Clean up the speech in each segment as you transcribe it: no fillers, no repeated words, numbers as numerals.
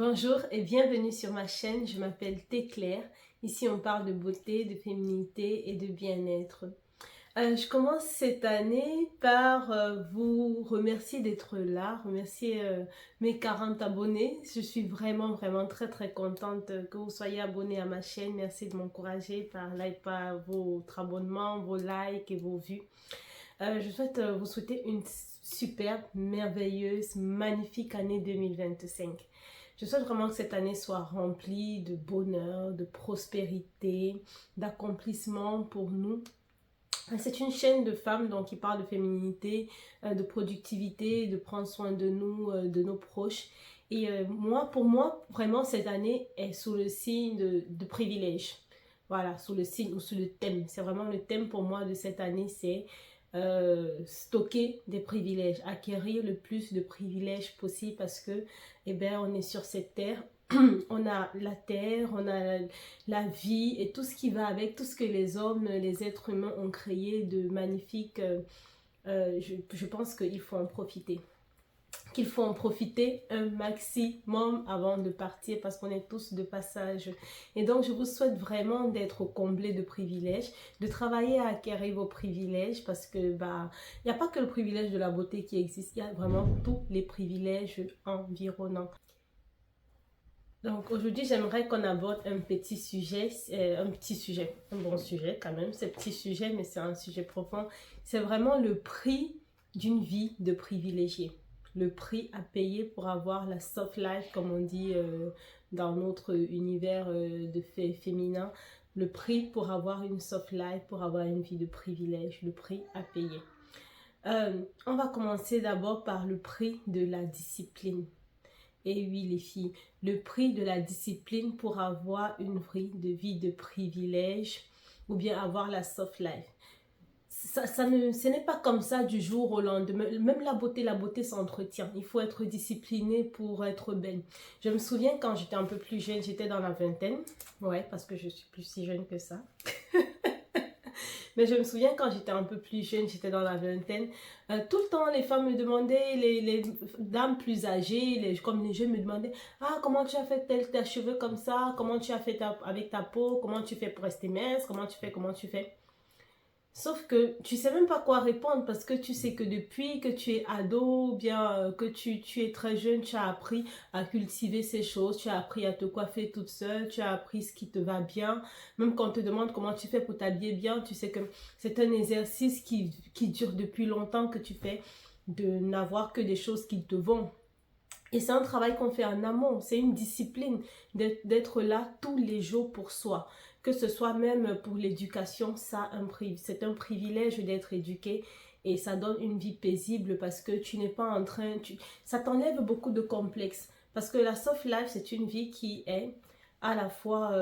Bonjour et bienvenue sur ma chaîne, je m'appelle Claire. Ici on parle de beauté, de féminité et de bien-être. Je commence cette année par vous remercier d'être là, remercier mes 40 abonnés. Je suis vraiment très contente que vous soyez abonnés à ma chaîne. Merci de m'encourager par votre abonnement, vos likes et vos vues. Je souhaite vous souhaiter une superbe, merveilleuse, magnifique année 2025. Je souhaite vraiment que cette année soit remplie de bonheur, de prospérité, d'accomplissement pour nous. C'est une chaîne de femmes donc qui parle de féminité, de productivité, de prendre soin de nous, de nos proches. Et pour moi, vraiment, cette année est sous le signe de privilège. Voilà, sous le signe ou sous le thème. C'est vraiment le thème pour moi de cette année, c'est stocker des privilèges, acquérir le plus de privilèges possible parce que, eh bien, on est sur cette terre. On a la terre, on a la vie et tout ce qui va avec, tout ce que les hommes, les êtres humains ont créé de magnifique. Je pense qu'il faut en profiter. Qu'il faut en profiter un maximum avant de partir parce qu'on est tous de passage. Et donc, je vous souhaite vraiment d'être comblés de privilèges, de travailler à acquérir vos privilèges parce que, il n'y a pas que le privilège de la beauté qui existe, il y a vraiment tous les privilèges environnants. Donc aujourd'hui, j'aimerais qu'on aborde un petit sujet, un bon sujet quand même, c'est petit sujet, mais c'est un sujet profond. C'est vraiment le prix d'une vie de privilégié. Le prix à payer pour avoir la soft life, comme on dit dans notre univers de féminin. Le prix pour avoir une soft life, pour avoir une vie de privilège, le prix à payer. On va commencer d'abord par le prix de la discipline. Et oui les filles, le prix de la discipline pour avoir une vie de privilège ou bien avoir la soft life. Ce n'est pas comme ça du jour au lendemain. Même la beauté s'entretient. Il faut être discipliné pour être belle. Je me souviens quand j'étais un peu plus jeune, j'étais dans la vingtaine. Ouais, parce que je suis plus si jeune que ça. Mais je me souviens quand j'étais un peu plus jeune, j'étais dans la vingtaine, tout le temps les femmes me demandaient, les dames plus âgées, comme les jeunes me demandaient, ah comment tu as fait tes cheveux comme ça, comment tu as fait avec ta peau, comment tu fais pour rester mince, comment tu fais. Sauf que tu sais même pas quoi répondre parce que tu sais que depuis que tu es ado ou bien que tu es très jeune, tu as appris à cultiver ces choses, tu as appris à te coiffer toute seule, tu as appris ce qui te va bien. Même quand on te demande comment tu fais pour t'habiller bien, tu sais que c'est un exercice qui dure depuis longtemps que tu fais, de n'avoir que des choses qui te vont. Et c'est un travail qu'on fait en amont, c'est une discipline d'être là tous les jours pour soi. Que ce soit même pour l'éducation, c'est un privilège d'être éduqué et ça donne une vie paisible parce que tu n'es pas en train, ça t'enlève beaucoup de complexes. Parce que la soft life, c'est une vie qui est à la fois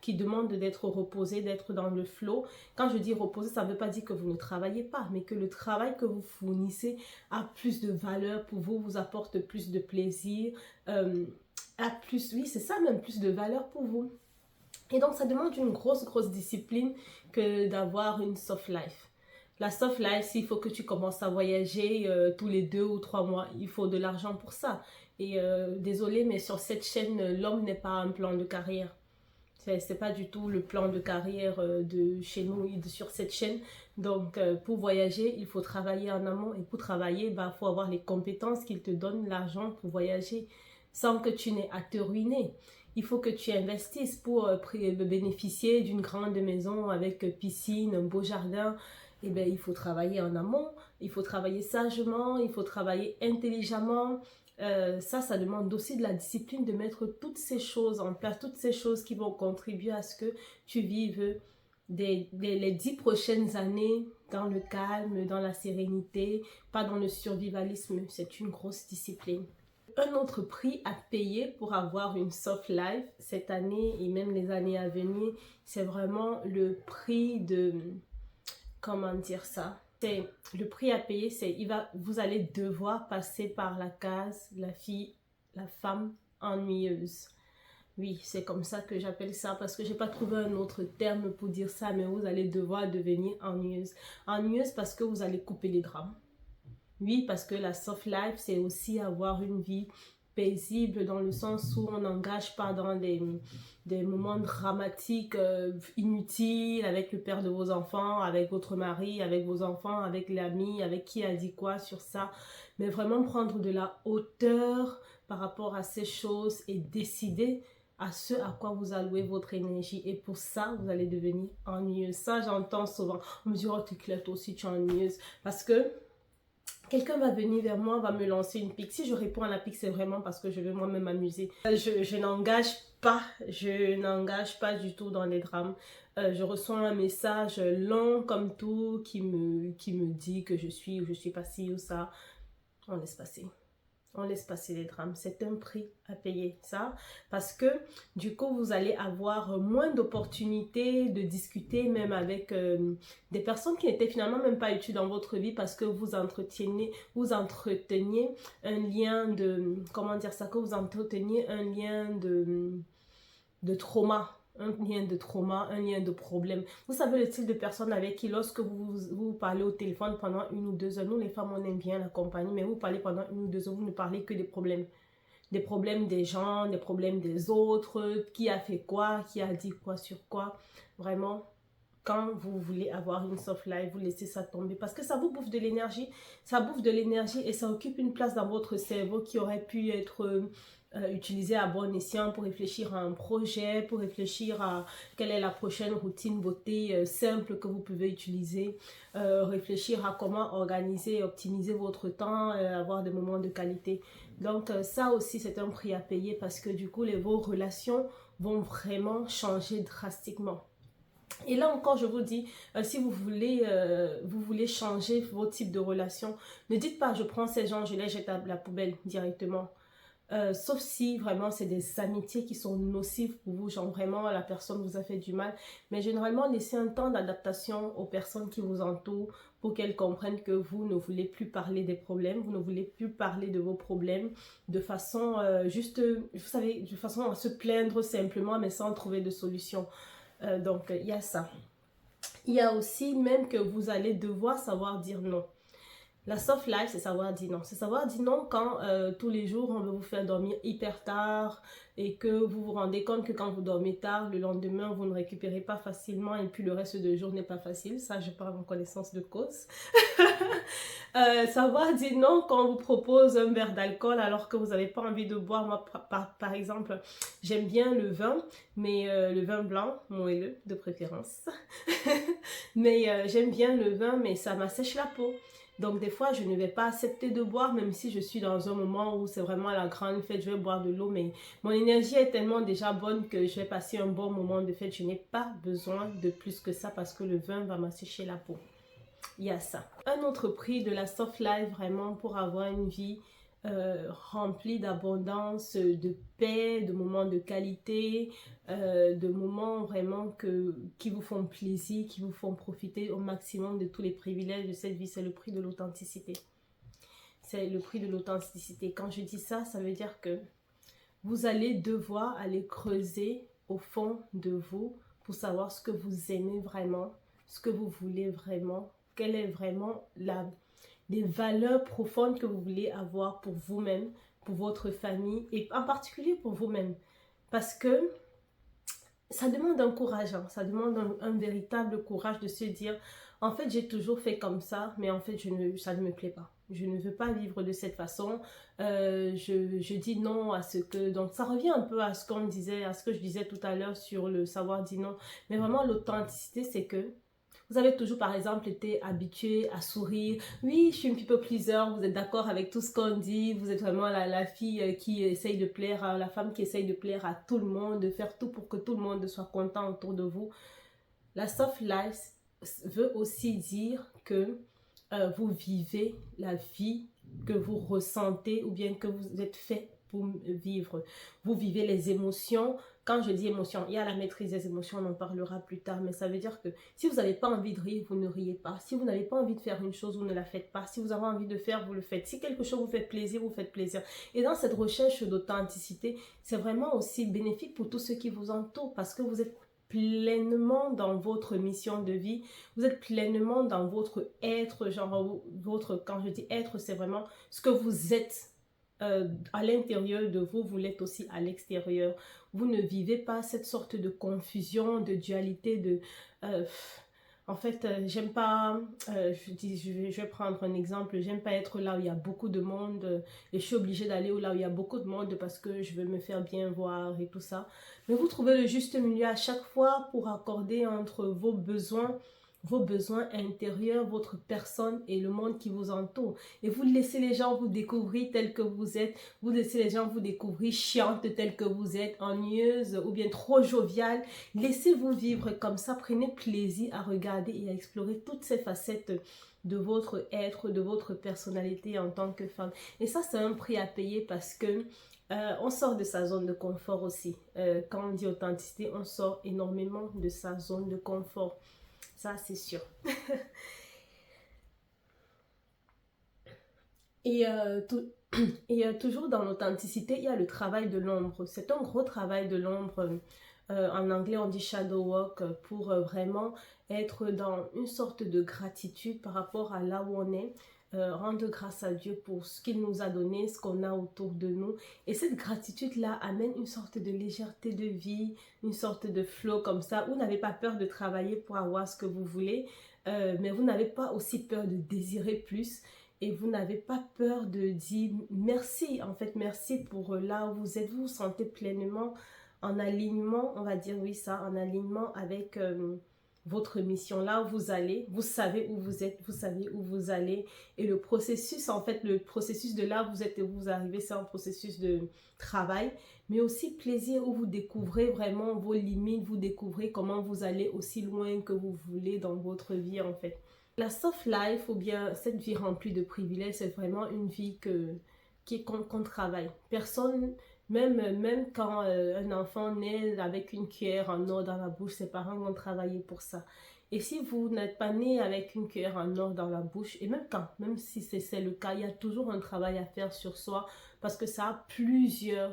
qui demande d'être reposé, d'être dans le flow. Quand je dis reposer, ça ne veut pas dire que vous ne travaillez pas, mais que le travail que vous fournissez a plus de valeur pour vous, vous apporte plus de plaisir, oui, c'est ça même, plus de valeur pour vous. Et donc, ça demande une grosse discipline que d'avoir une soft life. La soft life, s'il faut que tu commences à voyager tous les 2 ou 3 mois, il faut de l'argent pour ça. Et désolé, mais sur cette chaîne, l'homme n'est pas un plan de carrière. C'est pas du tout le plan de carrière de chez nous sur cette chaîne. Donc, pour voyager, il faut travailler en amont. Et pour travailler, il faut avoir les compétences qui te donnent l'argent pour voyager sans que tu n'aies à te ruiner. Il faut que tu investisses pour bénéficier d'une grande maison avec piscine, un beau jardin. Eh bien, il faut travailler en amont, il faut travailler sagement, il faut travailler intelligemment. Ça demande aussi de la discipline de mettre toutes ces choses en place, toutes ces choses qui vont contribuer à ce que tu vives les 10 prochaines années dans le calme, dans la sérénité, pas dans le survivalisme. C'est une grosse discipline. Un autre prix à payer pour avoir une soft life cette année et même les années à venir, c'est vraiment le prix de... Comment dire ça? C'est le prix à payer, vous allez devoir passer par la case, la femme ennuyeuse. Oui, c'est comme ça que j'appelle ça parce que j'ai pas trouvé un autre terme pour dire ça, mais vous allez devoir devenir ennuyeuse. Ennuyeuse parce que vous allez couper les drames. Oui, parce que la soft life, c'est aussi avoir une vie paisible dans le sens où on n'engage pas dans des moments dramatiques inutiles avec le père de vos enfants, avec votre mari, avec vos enfants, avec l'ami, avec qui a dit quoi sur ça. Mais vraiment prendre de la hauteur par rapport à ces choses et décider à ce à quoi vous allouez votre énergie. Et pour ça, vous allez devenir ennuyeuse. Ça, j'entends souvent. On me dit, oh, t'es claire, toi aussi, tu es ennuyeuse. Parce que quelqu'un va venir vers moi, va me lancer une pique. Si je réponds à la pique, c'est vraiment parce que je veux moi-même m'amuser. Je n'engage pas du tout dans les drames. Je reçois un message long comme tout qui me dit que je suis ou je suis pas ci ou ça. On laisse passer. On laisse passer les drames. C'est un prix à payer, ça. Parce que, du coup, vous allez avoir moins d'opportunités de discuter même avec des personnes qui n'étaient finalement même pas utiles dans votre vie parce que vous entreteniez un lien de... Comment dire ça? Que vous entreteniez un lien de trauma. Un lien de trauma, un lien de problème. Vous savez le type de personne avec qui lorsque vous parlez au téléphone pendant 1 ou 2 heures, nous les femmes on aime bien la compagnie, mais vous parlez pendant 1 ou 2 heures, vous ne parlez que des problèmes. Des problèmes des gens, des problèmes des autres, qui a fait quoi, qui a dit quoi sur quoi. Vraiment, quand vous voulez avoir une soft life, vous laissez ça tomber parce que ça vous bouffe de l'énergie. Ça bouffe de l'énergie et ça occupe une place dans votre cerveau qui aurait pu être utilisé à bon escient pour réfléchir à un projet, pour réfléchir à quelle est la prochaine routine beauté simple que vous pouvez utiliser, réfléchir à comment organiser et optimiser votre temps, avoir des moments de qualité. Donc ça aussi c'est un prix à payer parce que du coup vos relations vont vraiment changer drastiquement. Et là encore, je vous dis, si vous voulez changer vos types de relations, ne dites pas je prends ces gens, je les jette à la poubelle directement. Sauf si vraiment c'est des amitiés qui sont nocives pour vous, genre vraiment la personne vous a fait du mal. Mais généralement, laissez un temps d'adaptation aux personnes qui vous entourent pour qu'elles comprennent que vous ne voulez plus parler des problèmes, vous ne voulez plus parler de vos problèmes de façon juste, vous savez, de façon à se plaindre simplement mais sans trouver de solution. Donc, il y a ça. Il y a aussi même que vous allez devoir savoir dire non. La soft life, c'est savoir dire non. C'est savoir dire non quand tous les jours, on veut vous faire dormir hyper tard et que vous vous rendez compte que quand vous dormez tard, le lendemain, vous ne récupérez pas facilement et puis le reste de jour n'est pas facile. Ça, je parle en connaissance de cause. Savoir dire non quand on vous propose un verre d'alcool alors que vous n'avez pas envie de boire. Moi, par exemple, j'aime bien le vin, mais le vin blanc, moelleux de préférence. Mais j'aime bien le vin, mais ça m'assèche la peau. Donc des fois, je ne vais pas accepter de boire, même si je suis dans un moment où c'est vraiment la grande fête, je vais boire de l'eau, mais mon énergie est tellement déjà bonne que je vais passer un bon moment de fête. Je n'ai pas besoin de plus que ça parce que le vin va m'assécher la peau. Il y a ça. Un autre prix de la soft life vraiment pour avoir une vie remplie d'abondance, de paix, de moments de qualité, de moments vraiment qui vous font plaisir, qui vous font profiter au maximum de tous les privilèges de cette vie. C'est le prix de l'authenticité. C'est le prix de l'authenticité. Quand je dis ça, ça veut dire que vous allez devoir aller creuser au fond de vous pour savoir ce que vous aimez vraiment, ce que vous voulez vraiment, quelle est vraiment les valeurs profondes que vous voulez avoir pour vous-même, pour votre famille et en particulier pour vous-même. Parce que ça demande un courage, hein. Ça demande un véritable courage de se dire en fait j'ai toujours fait comme ça, mais en fait ça ne me plaît pas. Je ne veux pas vivre de cette façon. Je dis non à ce que... Donc ça revient un peu à ce qu'on disait, à ce que je disais tout à l'heure sur le savoir dire non. Mais vraiment l'authenticité c'est que vous avez toujours, par exemple, été habitué à sourire. Oui, je suis une people pleaser. Vous êtes d'accord avec tout ce qu'on dit. Vous êtes vraiment la fille qui essaye de plaire, la femme qui essaye de plaire à tout le monde, de faire tout pour que tout le monde soit content autour de vous. La soft life veut aussi dire que vous vivez la vie que vous ressentez ou bien que vous êtes fait pour vivre. Vous vivez les émotions. Quand je dis émotion, il y a la maîtrise des émotions, on en parlera plus tard, mais ça veut dire que si vous n'avez pas envie de rire, vous ne riez pas. Si vous n'avez pas envie de faire une chose, vous ne la faites pas. Si vous avez envie de faire, vous le faites. Si quelque chose vous fait plaisir, vous faites plaisir. Et dans cette recherche d'authenticité, c'est vraiment aussi bénéfique pour tous ceux qui vous entourent parce que vous êtes pleinement dans votre mission de vie, vous êtes pleinement dans votre être, genre quand je dis être, c'est vraiment ce que vous êtes à l'intérieur de vous, vous l'êtes aussi à l'extérieur. Vous ne vivez pas cette sorte de confusion, de dualité, de... en fait, j'aime pas, je vais prendre un exemple, j'aime pas être là où il y a beaucoup de monde et je suis obligée d'aller là où il y a beaucoup de monde parce que je veux me faire bien voir et tout ça. Mais vous trouvez le juste milieu à chaque fois pour accorder entre vos besoins intérieurs, votre personne et le monde qui vous entoure. Et vous laissez les gens vous découvrir tel que vous êtes, vous laissez les gens vous découvrir chiante tel que vous êtes, ennuyeuse ou bien trop joviale. Laissez-vous vivre comme ça, prenez plaisir à regarder et à explorer toutes ces facettes de votre être, de votre personnalité en tant que femme. Et ça, c'est un prix à payer parce que on sort de sa zone de confort aussi. Quand on dit authenticité, on sort énormément de sa zone de confort. Ça, c'est sûr. Et, toujours dans l'authenticité, il y a le travail de l'ombre. C'est un gros travail de l'ombre. En anglais, on dit shadow work pour vraiment être dans une sorte de gratitude par rapport à là où on est. Rendre grâce à Dieu pour ce qu'il nous a donné, ce qu'on a autour de nous. Et cette gratitude-là amène une sorte de légèreté de vie, une sorte de flow comme ça. Vous n'avez pas peur de travailler pour avoir ce que vous voulez, mais vous n'avez pas aussi peur de désirer plus. Et vous n'avez pas peur de dire merci. En fait, merci pour là où vous êtes. Vous vous sentez pleinement en alignement, on va dire oui ça, en alignement avec votre mission. Là où vous allez, vous savez où vous êtes, vous savez où vous allez. Et le processus, en fait, le processus de là où vous êtes et où vous arrivez, c'est un processus de travail, mais aussi plaisir où vous découvrez vraiment vos limites, vous découvrez comment vous allez aussi loin que vous voulez dans votre vie, en fait. La soft life ou bien cette vie remplie de privilèges, c'est vraiment une vie qu'on travaille. Personne, même quand un enfant naît avec une cuillère en or dans la bouche, ses parents vont travailler pour ça. Et si vous n'êtes pas né avec une cuillère en or dans la bouche, et même si c'est le cas, il y a toujours un travail à faire sur soi parce que ça a plusieurs,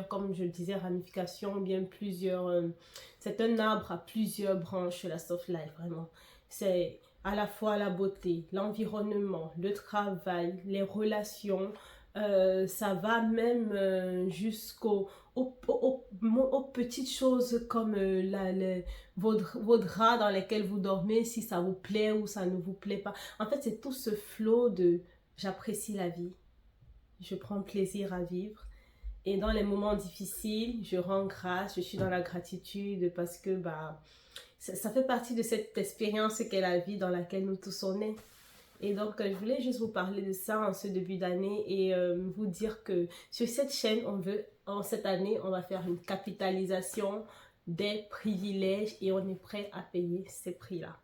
comme je le disais, ramifications, bien plusieurs. C'est un arbre à plusieurs branches, la soft life, vraiment. C'est à la fois la beauté, l'environnement, le travail, les relations. Ça va même aux petites choses comme vos draps dans lesquels vous dormez, si ça vous plaît ou ça ne vous plaît pas. En fait, c'est tout ce flot de j'apprécie la vie, je prends plaisir à vivre. Et dans les moments difficiles, je rends grâce, je suis dans la gratitude parce que ça fait partie de cette expérience qu'est la vie dans laquelle nous tous on est. Et donc, je voulais juste vous parler de ça en ce début d'année et vous dire que sur cette chaîne, cette année, on va faire une capitalisation des privilèges et on est prêt à payer ces prix-là.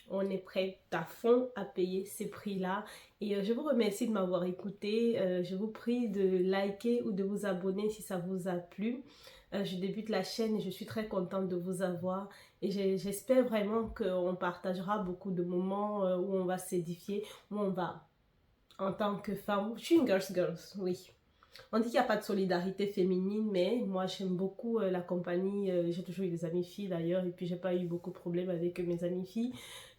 On est prêt à fond à payer ces prix-là. Et je vous remercie de m'avoir écouté. Je vous prie de liker ou de vous abonner si ça vous a plu. Je débute la chaîne et je suis très contente de vous avoir. Et j'espère vraiment qu'on partagera beaucoup de moments où on va s'édifier, où on va, en tant que femme, je suis une girls, oui. On dit qu'il n'y a pas de solidarité féminine, mais moi j'aime beaucoup la compagnie. J'ai toujours eu des amies filles d'ailleurs, et puis j'ai pas eu beaucoup de problèmes avec mes amies filles.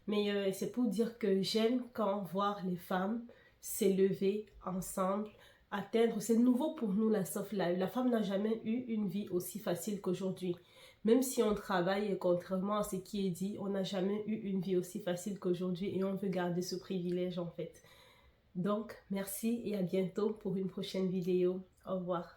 Mais c'est pour dire que j'aime quand voir les femmes s'élever ensemble, atteindre. C'est nouveau pour nous la soft life. La femme n'a jamais eu une vie aussi facile qu'aujourd'hui. Même si on travaille, et contrairement à ce qui est dit, on n'a jamais eu une vie aussi facile qu'aujourd'hui et on veut garder ce privilège en fait. Donc, merci et à bientôt pour une prochaine vidéo. Au revoir.